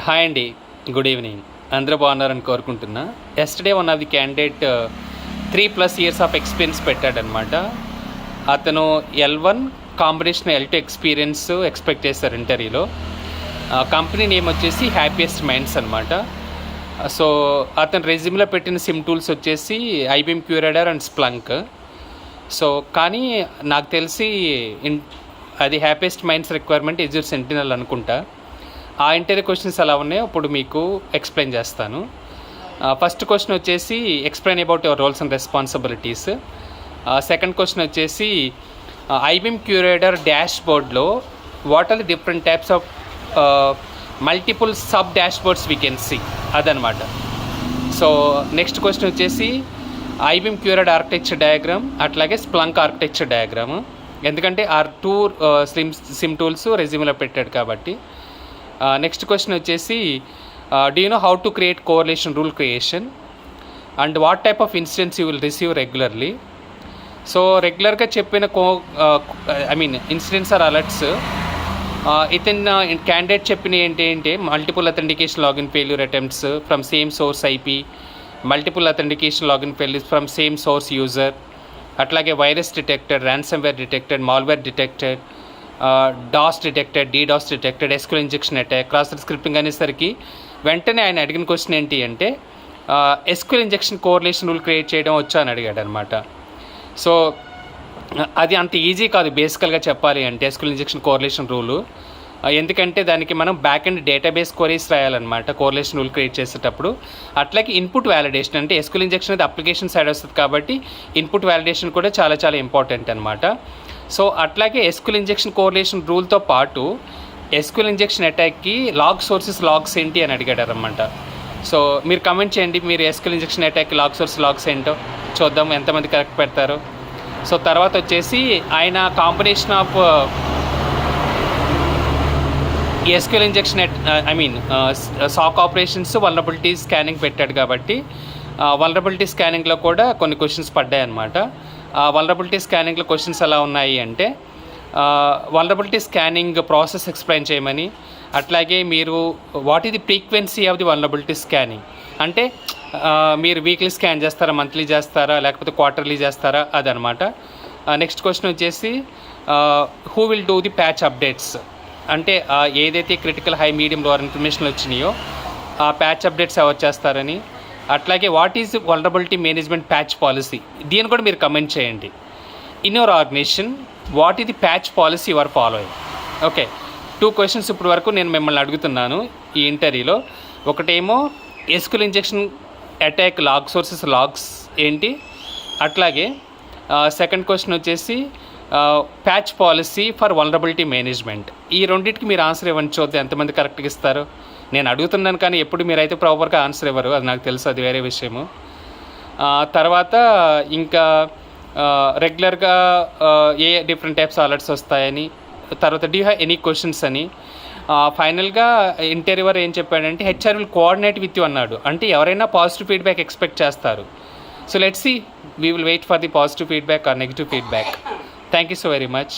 Hi అండి, good evening. అందరూ బాగున్నారని కోరుకుంటున్నా. Yesterday one of the candidate 3+ years of experience పెట్టాడనమాట. అతను L1 combination L2 experience expect చేశారు ఇంటర్వ్యూలో. కంపెనీ నేమ్ వచ్చేసి హ్యాపీయెస్ట్ మైండ్స్ అనమాట. సో అతను రెజ్యూమ్లో పెట్టిన సిమ్ టూల్స్ వచ్చేసి IBM QRadar and Splunk. So కానీ నాకు తెలిసి అది Happiest Minds requirement Azure Sentinel అనుకుంటా. ఆ ఇంటర్వ్యూ క్వశ్చన్స్ ఎలా ఉన్నాయో ఇప్పుడు మీకు ఎక్స్ప్లెయిన్ చేస్తాను. ఫస్ట్ క్వశ్చన్ వచ్చేసి explain about your roles and responsibilities. Second question వచ్చేసి IBM క్యూరేడర్ డాష్ బోర్డ్లో what are the different types of multiple sub dashboards we can see అదనమాట. సో నెక్స్ట్ క్వశ్చన్ వచ్చేసి IBM క్యూరేడర్ ఆర్కిటెక్చర్ డయాగ్రామ్ అట్లాగే Splunk architecture diagram, ఎందుకంటే ఆ two SIEM tools రెజ్యూమ్లో పెట్టాడు కాబట్టి. నెక్స్ట్ క్వశ్చన్ వచ్చేసి do you know how to create correlation rule creation and what type of incidents you will receive regularly. So రెగ్యులర్గా చెప్పిన incidents or alerts. ఇతను క్యాండిడేట్ చెప్పిన ఏంటి multiple authentication login failure attempts from same source IP, multiple authentication login failures from same source user, అట్లాగే virus detected, ransomware detected, malware detected, DOS detected, DDoS detected, SQL injection attack, cross scripting అనేసరికి వెంటనే ఆయన అడిగిన question ఏంటి అంటే SQL injection correlation rule create చేయడం వచ్చా అని అడిగాడు అనమాట. సో అది అంత ఈజీ కాదు బేసికల్గా చెప్పాలి అంటే SQL ఇంజెక్షన్ కోరిలేషన్ రూలు, ఎందుకంటే దానికి మనం బ్యాక్ అండ్ డేటాబేస్ క్వరీస్ రాయాలన్నమాట కోరిలేషన్ రూల్ క్రియేట్ చేసేటప్పుడు. అట్లాగే ఇన్పుట్ వ్యాలిడేషన్ అంటే SQL ఇంజెక్షన్ అనేది అప్లికేషన్ సైడ్ వస్తుంది కాబట్టి ఇన్పుట్ వ్యాలిడేషన్ కూడా చాలా చాలా ఇంపార్టెంట్ అనమాట. సో అట్లాగే SQL ఇంజెక్షన్ కోరిలేషన్ రూల్తో పాటు SQL ఇంజెక్షన్ అటాక్కి లాగ్స్ ఏంటి అని అడిగాడు అనమాట. సో మీరు కమెంట్ చేయండి, మీరు SQL ఇంజెక్షన్ అటాక్కి లాగ్స్ ఏంటో చూద్దాం ఎంతమంది కరెక్ట్ పెడతారు. సో తర్వాత వచ్చేసి ఆయన combination of SQL injection SOC operations vulnerability scanning పెట్టాడు కాబట్టి వల్నరబిలిటీ స్కానింగ్లో కూడా కొన్ని క్వశ్చన్స్ పడ్డాయి అన్నమాట. వల్నరబిలిటీ స్కానింగ్లో క్వశ్చన్స్ ఎలా ఉన్నాయి అంటే వల్నరబిలిటీ స్కానింగ్ ప్రాసెస్ ఎక్స్ప్లెయిన్ చేయమని, అట్లాగే మీరు what is the frequency of the vulnerability scanning అంటే మీరు వీక్లీ స్కాన్ చేస్తారా, మంత్లీ చేస్తారా, లేకపోతే క్వార్టర్లీ చేస్తారా అదనమాట. నెక్స్ట్ క్వశ్చన్ వచ్చేసి who will do the patch updates అంటే ఏదైతే క్రిటికల్ హై మీడియం లోవర్ ఇన్ఫర్మేషన్లు వచ్చినాయో ఆ ప్యాచ్ అప్డేట్స్ ఎవరు చేస్తారని, అట్లాగే what is vulnerability management patch policy దీన్ని కూడా మీరు కమెంట్ చేయండి. In your organisation what is the patch policy your following. Okay, 2 questions ఇప్పటి వరకు నేను మిమ్మల్ని అడుగుతున్నాను ఈ ఇంటర్వ్యూలో. ఒకటేమో SQL ఇంజెక్షన్ అటాక్ లాగ్స్ ఏంటి, అట్లాగే సెకండ్ క్వశ్చన్ వచ్చేసి patch policy for vulnerability management. ఈ రెండింటికి మీరు ఆన్సర్ ఇవ్వండి, చూద్దాం ఎంతమంది కరెక్ట్గా ఇస్తారు. నేను అడుగుతున్నాను కానీ ఎప్పుడు మీరైతే ప్రాపర్గా ఆన్సర్ ఇవ్వరు, అది నాకు తెలుసు, అది వేరే విషయము. తర్వాత ఇంకా రెగ్యులర్గా ఏ డిఫరెంట్ టైప్స్ అలర్ట్స్ వస్తాయని, తర్వాత do you have any questions అని. ఫైనల్గా ఇంటర్వ్యూవర్ ఏం చెప్పాడంటే HR will coordinate with you అన్నాడు, అంటే ఎవరైనా పాజిటివ్ ఫీడ్బ్యాక్ ఎక్స్పెక్ట్ చేస్తారు. So let's see, we will wait for the positive feedback or negative feedback. Thank you so very much.